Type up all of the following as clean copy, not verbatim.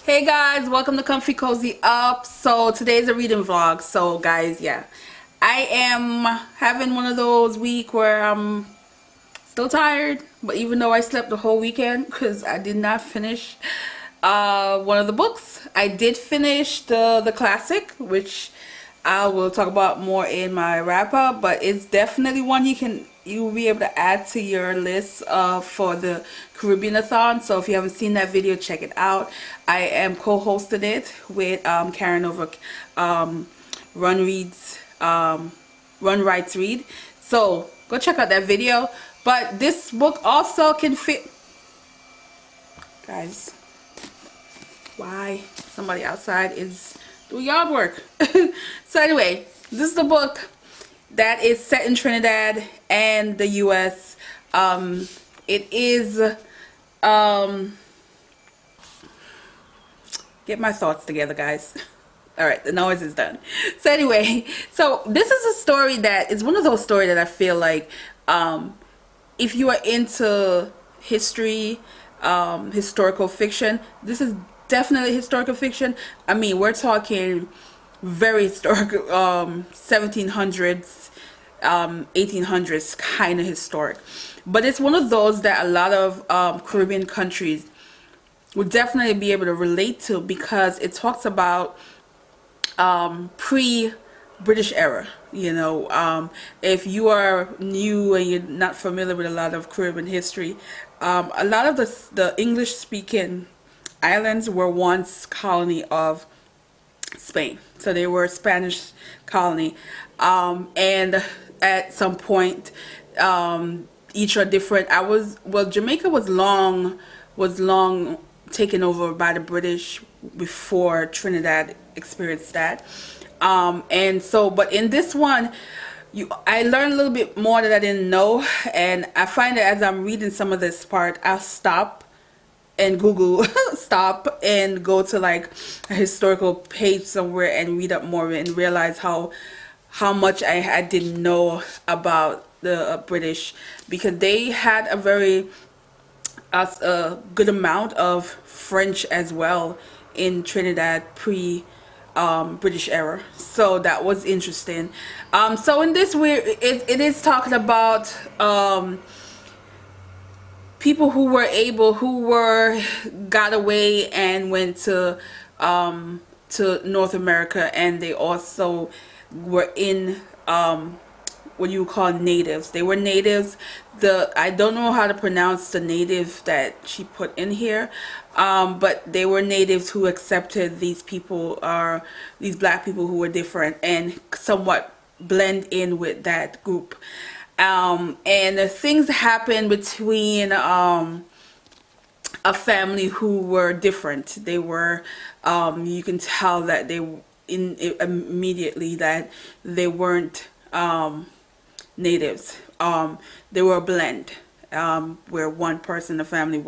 Hey guys, welcome to Comfy Cozy Up. So today's a reading vlog. So guys, yeah, I am having one of those week where I'm still tired, but even though I slept the whole weekend because I did not finish one of the books, I did finish the classic, which I will talk about more in my wrap up. But it's definitely one you will be able to add to your list for the Caribbean-a-thon. So if you haven't seen that video, check it out. I am co-hosting it with Karen over Run Reads Run Writes Read. So go check out that video. But this book also can fit, guys. Why somebody outside is doing yard work. So anyway, this is the book that is set in Trinidad and the US. It is get my thoughts together, guys. All right, the noise is done. So anyway, so this is a story that is one of those stories that I feel like if you are into history, historical fiction, this is definitely historical fiction. I mean, we're talking very historical, 1700s, 1800s kind of historic. But it's one of those that a lot of Caribbean countries would definitely be able to relate to, because it talks about pre-British era. You know, if you are new and you're not familiar with a lot of Caribbean history, a lot of the English-speaking islands were once colony of Spain. So they were a Spanish colony, and at some point, each are different. Jamaica was long taken over by the British before Trinidad experienced that. And so, but in this one, I learned a little bit more that I didn't know, and I find that as I'm reading some of this part, I'll stop and Google, stop and go to like a historical page somewhere and read up more and realize how much I didn't know about the British, because they had a good amount of French as well in Trinidad pre British era. So that was interesting. So in this it is talking about people who got away and went to North America, and they also were in what you call natives. They were natives. I don't know how to pronounce the native that she put in here, but they were natives who accepted these black people who were different and somewhat blend in with that group. And things happened between a family who were different. They were, you can tell that immediately that they weren't natives. They were a blend, where one person in the family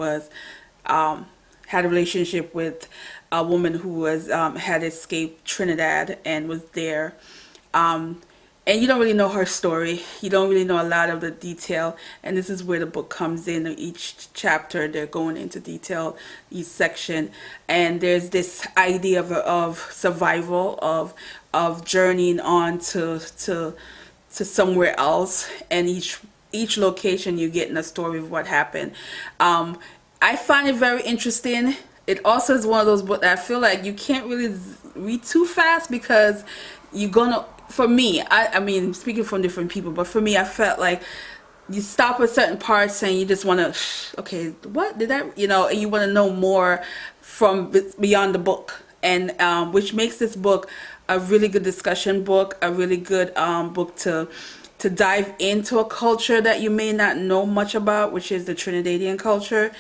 had a relationship with a woman who had escaped Trinidad and was there. And you don't really know her story. You don't really know a lot of the detail. And this is where the book comes in. Each chapter, they're going into detail, each section. And there's this idea of survival, of journeying on to somewhere else. And each location, you're getting a story of what happened. I find it very interesting. It also is one of those books that I feel like you can't really read too fast, because you're gonna, for me, I mean, speaking from different people, but for me, I felt like you stop at certain parts and you just want to, okay, what did that, and you want to know more from beyond the book, and which makes this book a really good discussion book, a really good book to dive into a culture that you may not know much about, which is the Trinidadian culture.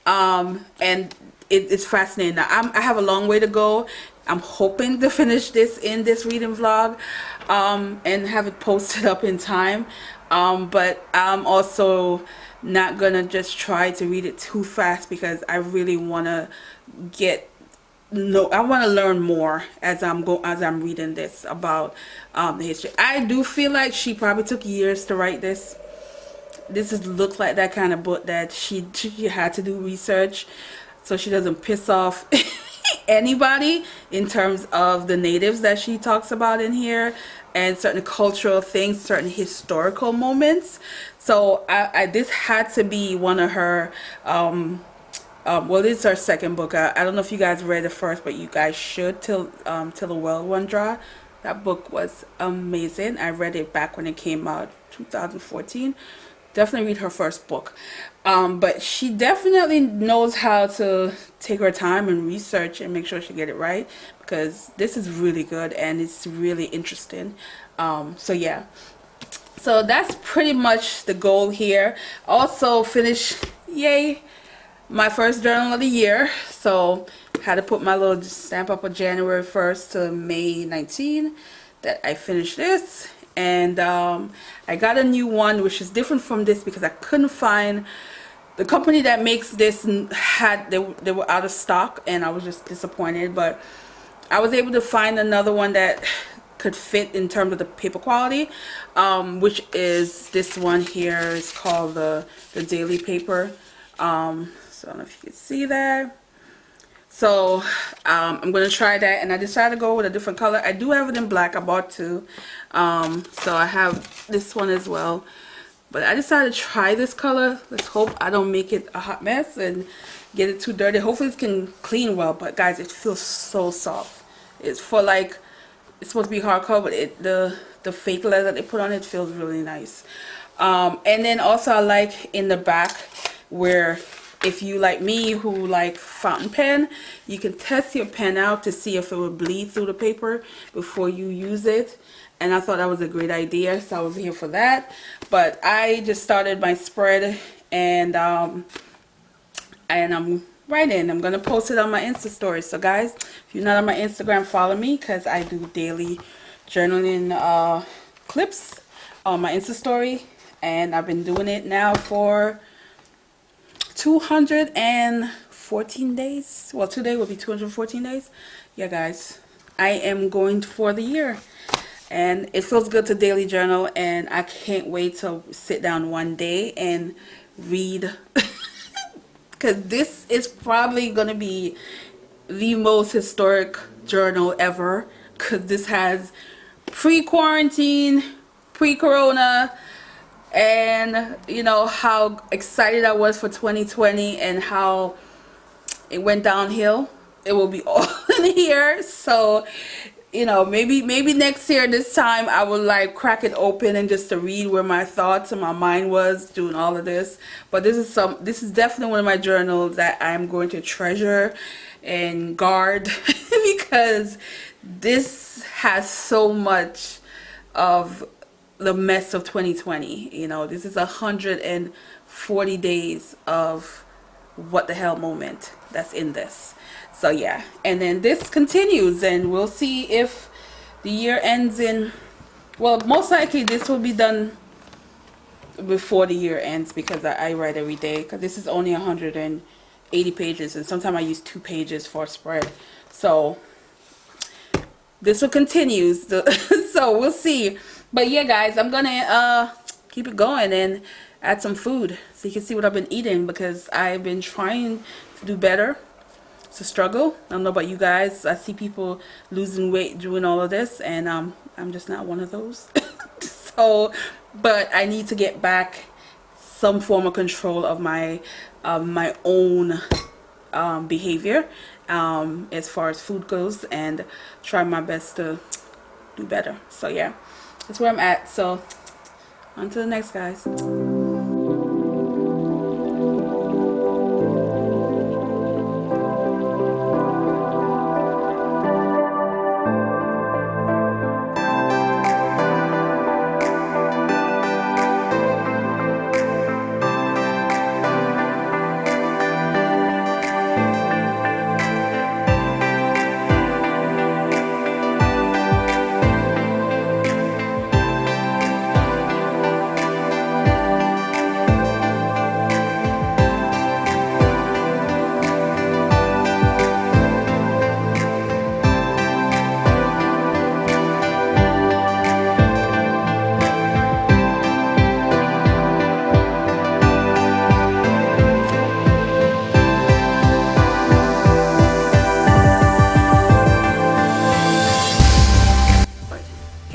And it's fascinating. Now, I have a long way to go. I'm hoping to finish this in this reading vlog, and have it posted up in time. But I'm also not gonna just try to read it too fast, because I really want to I want to learn more as I'm reading this about the history. I do feel like she probably took years to write this. This looks like that kind of book that she had to do research so she doesn't piss off anybody in terms of the natives that she talks about in here, and certain cultural things, certain historical moments. So I this had to be one of her. Well, this is our second book. I don't know if you guys read it first, but you guys should, till the well one dry. That book was amazing. I read it back when it came out, 2014. Definitely read her first book. But she definitely knows how to take her time and research and make sure she get it right, because this is really good and it's really interesting. So yeah. So that's pretty much the goal here. Also finish, yay, my first journal of the year. So had to put my little stamp up on January 1st to May 19 that I finished this. And I got a new one which is different from this because I couldn't find the company that makes this. They were out of stock, and I was just disappointed, but I was able to find another one that could fit in terms of the paper quality, which is this one here. It's called the Daily Paper. So I don't know if you can see that. So I'm gonna try that, and I decided to go with a different color. I do have it in black. I bought two, so I have this one as well, but I decided to try this color. Let's hope I don't make it a hot mess and get it too dirty. Hopefully it can clean well. But guys, it feels so soft. It's for like, it's supposed to be hardcover, but the fake leather they put on it feels really nice. And then also I like in the back where, if you like me who like fountain pen, you can test your pen out to see if it will bleed through the paper before you use it. And I thought that was a great idea, so I was here for that. But I just started my spread, and I'm writing. I'm gonna post it on my Insta story. So guys, if you're not on my Instagram, follow me, because I do daily journaling clips on my Insta story, and I've been doing it now for 214 days. Well, today will be 214 days. Yeah guys, I am going for the year, and it feels good to daily journal, and I can't wait to sit down one day and read because this is probably gonna be the most historic journal ever, because this has pre-quarantine, pre-corona, and you know how excited I was for 2020 and how it went downhill. It will be all in here. So you know, maybe next year this time I will like crack it open and just to read where my thoughts and my mind was doing all of this. But this is definitely one of my journals that I'm going to treasure and guard because this has so much of the mess of 2020. You know, this is 140 days of what the hell moment that's in this. So yeah, and then this continues, and we'll see if the year ends in, well, most likely this will be done before the year ends, because I write every day, because this is only 180 pages, and sometimes I use 2 pages for a spread. So this will continue. So we'll see. But yeah guys, I'm gonna keep it going and add some food so you can see what I've been eating, because I've been trying to do better. It's a struggle. I don't know about you guys. I see people losing weight doing all of this, and I'm just not one of those. So, but I need to get back some form of control of my own behavior as far as food goes, and try my best to do better. So yeah, that's where I'm at. So on to the next, guys.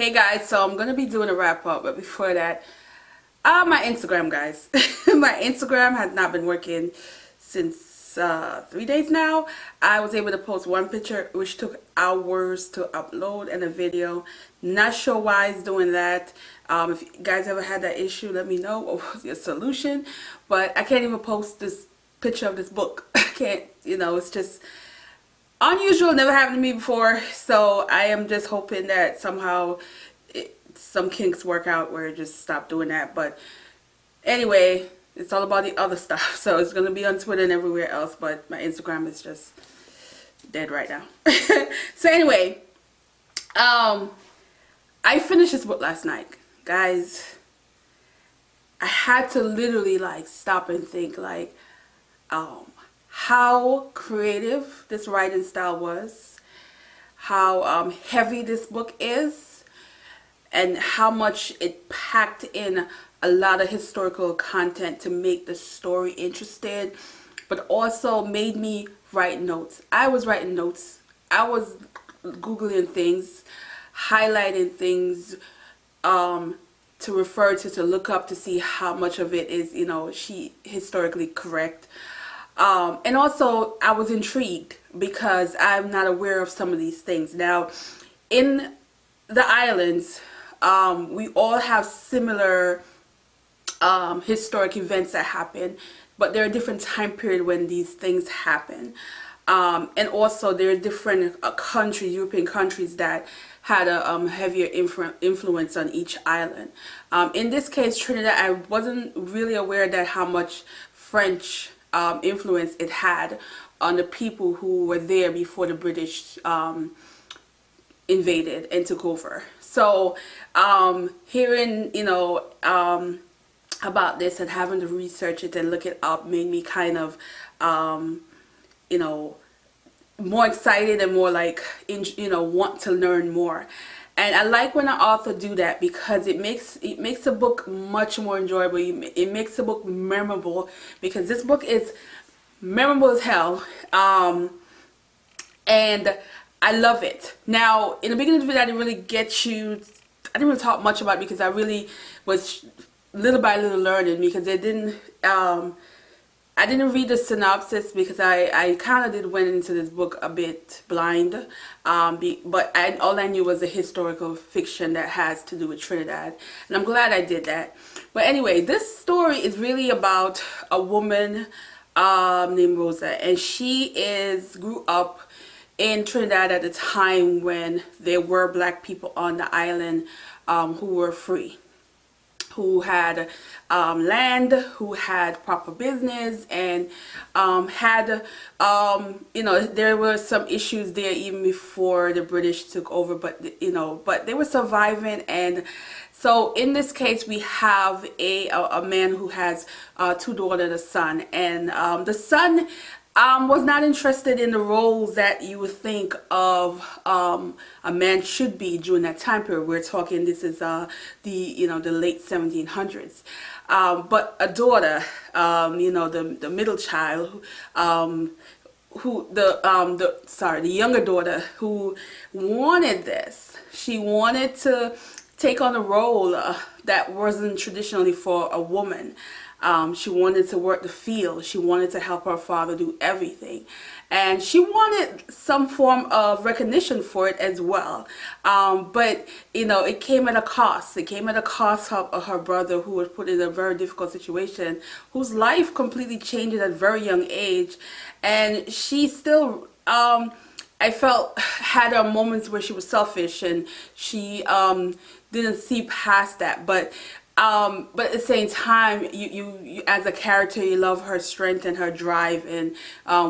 Hey guys, so I'm gonna be doing a wrap up, but before that, my Instagram, guys. My Instagram has not been working since 3 days now. I was able to post one picture, which took hours to upload, and a video. Not sure why it's doing that. If you guys ever had that issue, let me know what was your solution. But I can't even post this picture of this book. I can't, it's just unusual, never happened to me before. So I am just hoping that somehow some kinks work out where it just stop doing that. But anyway, it's all about the other stuff. So it's gonna be on Twitter and everywhere else, but my Instagram is just dead right now. So anyway, I finished this book last night, guys. I had to literally like stop and think like how creative this writing style was, how heavy this book is, and how much it packed in a lot of historical content to make the story interesting, but also made me write notes. I was writing notes. I was Googling things, highlighting things to refer to look up to see how much of it is, she historically correct. And also I was intrigued because I'm not aware of some of these things. Now, in the islands, we all have similar historic events that happen, but there are different time period when these things happen. And also there are different countries, European countries, that had a heavier influence on each island. In this case, Trinidad, I wasn't really aware that how much French influence it had on the people who were there before the British invaded and took over. So hearing about this and having to research it and look it up made me kind of more excited and more like want to learn more. And I like when an author do that because it makes a book much more enjoyable. It makes a book memorable, because this book is memorable as hell. And I love it. Now, in the beginning of the video, I didn't really I didn't really talk much about it because I really was little by little learning, because it didn't I didn't read the synopsis because I kind of went into this book a bit blind, but all I knew was a historical fiction that has to do with Trinidad, and I'm glad I did that. But anyway, this story is really about a woman named Rosa, and she grew up in Trinidad at the time when there were black people on the island who were free, who had land, who had proper business, and had, there were some issues there even before the British took over, but they were surviving. And so in this case, we have a man who has 2 daughters and a son, and the son was not interested in the roles that you would think of a man should be during that time period. We're talking, this is the late 1700s. But a daughter, the middle child, the younger daughter, who wanted this. She wanted to take on a role that wasn't traditionally for a woman. She wanted to work the field. She wanted to help her father do everything. And she wanted some form of recognition for it as well. But, it came at a cost. It came at a cost of her brother, who was put in a very difficult situation, whose life completely changed at a very young age. And she still, I felt, had her moments where she was selfish, and she didn't see past that. But at the same time, you as a character, you love her strength and her drive and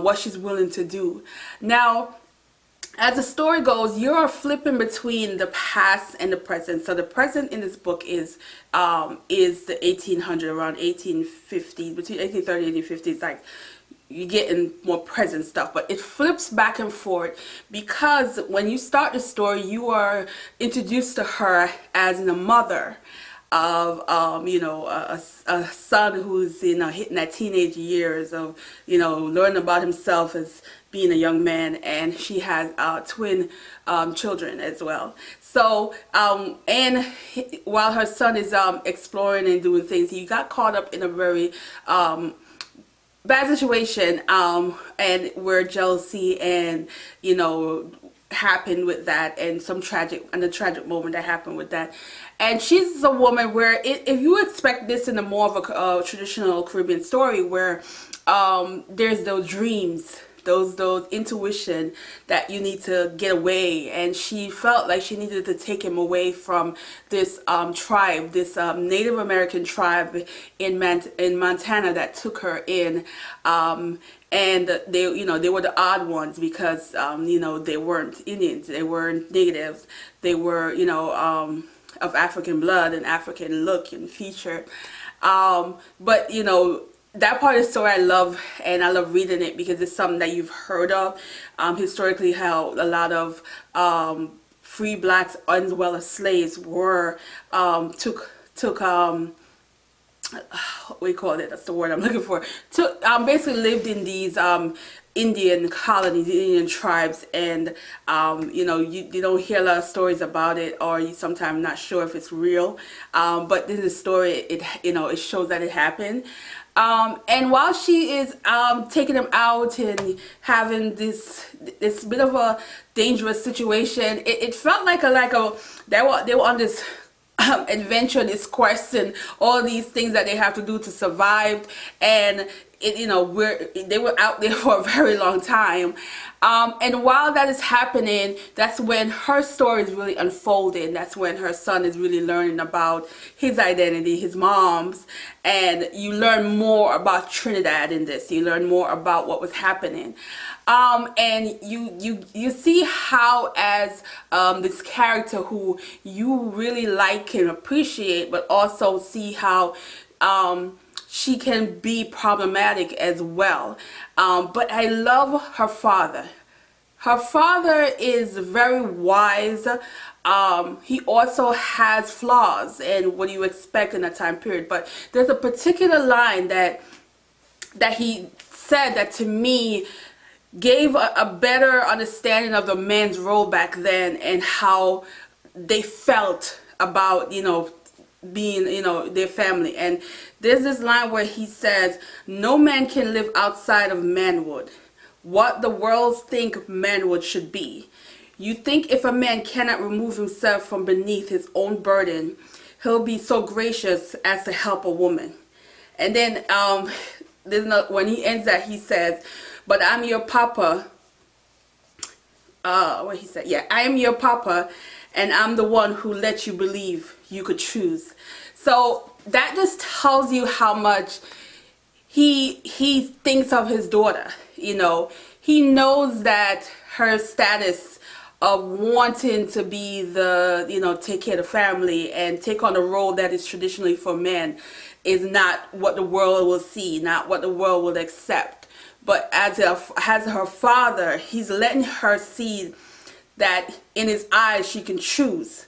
what she's willing to do. Now, as the story goes, you're flipping between the past and the present. So the present in this book is the 1800s, around 1850, between 1830 and 1850s, like you're getting more present stuff, but it flips back and forth because when you start the story, you are introduced to her as a mother of a son who's hitting that teenage years of learning about himself as being a young man, and she has twin children as well. So while her son is exploring and doing things, he got caught up in a very bad situation, and where jealousy and happened with that, and a tragic moment that happened with that. And she's a woman where if you expect this in a more of a traditional Caribbean story, where there's those dreams, those intuition that you need to get away, and she felt like she needed to take him away from this tribe, this Native American tribe in Montana that took her in, and they were the odd ones because they weren't Indians, they weren't natives, they were of African blood and African look and feature, but that part of the story I love, and I love reading it because it's something that you've heard of historically, how a lot of free blacks as well as slaves were took what we call it, that's the word I'm looking for, took basically lived in these Indian colonies, Indian tribes, and you don't hear a lot of stories about it, or you sometimes not sure if it's real, but this is a story, it shows that it happened. And while she is taking him out and having this bit of a dangerous situation, it felt like they were on this adventure, this quest, and all these things that they have to do to survive, and they were out there for a very long time, and while that is happening, that's when her story is really unfolding. That's when her son is really learning about his identity, his mom's, and you learn more about Trinidad in this. You learn more about what was happening, and you see how, as this character who you really like and appreciate, but also see how she can be problematic as well. But I love her father. Her father is very wise. He also has flaws and what you expect in that time period. But there's a particular line that he said that to me gave a better understanding of the man's role back then, and how they felt about being their family. And there's this line where he says, "No man can live outside of manhood. What the world think manhood should be. You think if a man cannot remove himself from beneath his own burden, he'll be so gracious as to help a woman." And then when he ends that, he says, "But I'm your papa." What he said? Yeah, "I am your papa, and I'm the one who let you believe you could choose." So that just tells you how much he thinks of his daughter. He knows that her status of wanting to be take care of the family and take on a role that is traditionally for men is not what the world will see, not what the world will accept. But as her father, he's letting her see that in his eyes she can choose.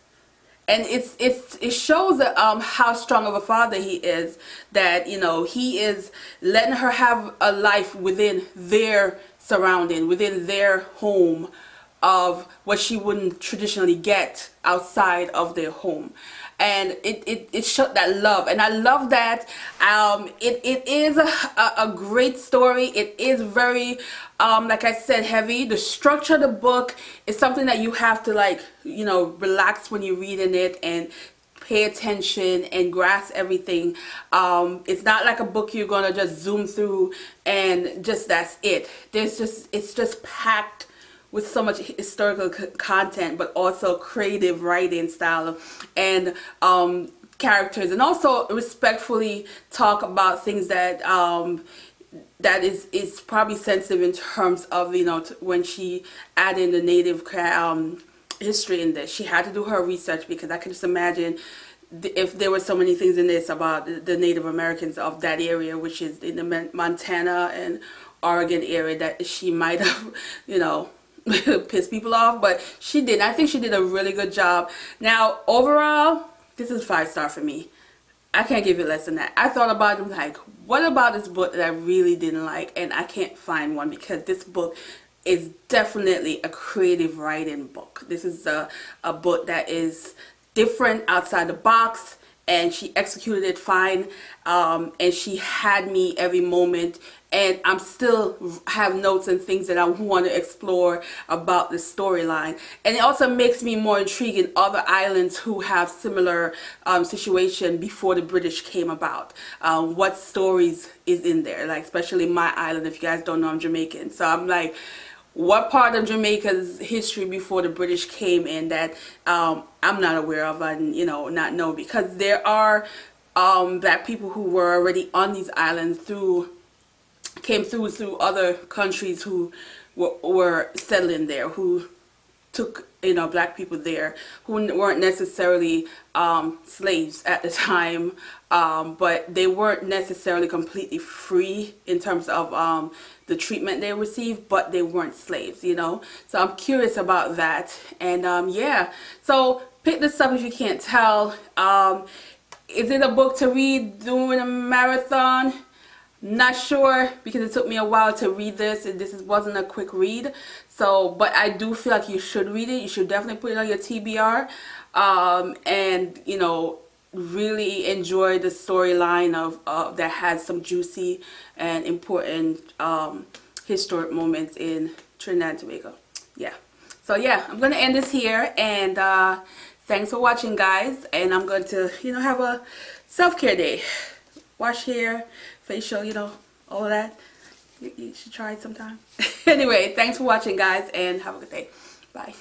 And it shows how strong of a father he is, that he is letting her have a life within their surrounding, within their home, of what she wouldn't traditionally get outside of their home. And it showed that love, and I love that. It is a great story. It is very like I said, heavy. The structure of the book is something that you have to relax when you're reading it and pay attention and grasp everything. It's not like a book you're gonna just zoom through and that's it. It's just packed with so much historical content, but also creative writing style and characters, and also respectfully talk about things that that is probably sensitive in terms of when she added in the native history in this. She had to do her research, because I can just imagine if there were so many things in this about the Native Americans of that area, which is in the Montana and Oregon area, that she might have piss people off, but she didn't. I think she did a really good job. Now, overall, this is 5-star for me. I can't give it less than that. I thought about it, like, what about this book that I really didn't like? And I can't find one, because this book is definitely a creative writing book. This is a book that is different, outside the box, and she executed it fine. And she had me every moment, and I'm still have notes and things that I want to explore about the storyline. And it also makes me more intrigued in other islands who have similar situation before the British came about. What stories is in there, like especially my island. If you guys don't know, I'm Jamaican, so I'm like, what part of Jamaica's history before the British came in that I'm not aware of, and not know, because there are black people who were already on these islands came through other countries who were settling there, who took black people there, who weren't necessarily slaves at the time, but they weren't necessarily completely free in terms of the treatment they received, but they weren't slaves, so I'm curious about that. And yeah, so pick this up if you can't tell. Is it a book to read during a marathon? Not sure, because it took me a while to read this, and this wasn't a quick read. So, but I do feel like you should read it. You should definitely put it on your TBR, and really enjoy the storyline of that has some juicy and important historic moments in Trinidad and Tobago. Yeah. So yeah, I'm gonna end this here, and thanks for watching, guys. And I'm going to have a self-care day. Wash hair, facial, all of that. You should try it sometime. Anyway, thanks for watching, guys, and have a good day. Bye.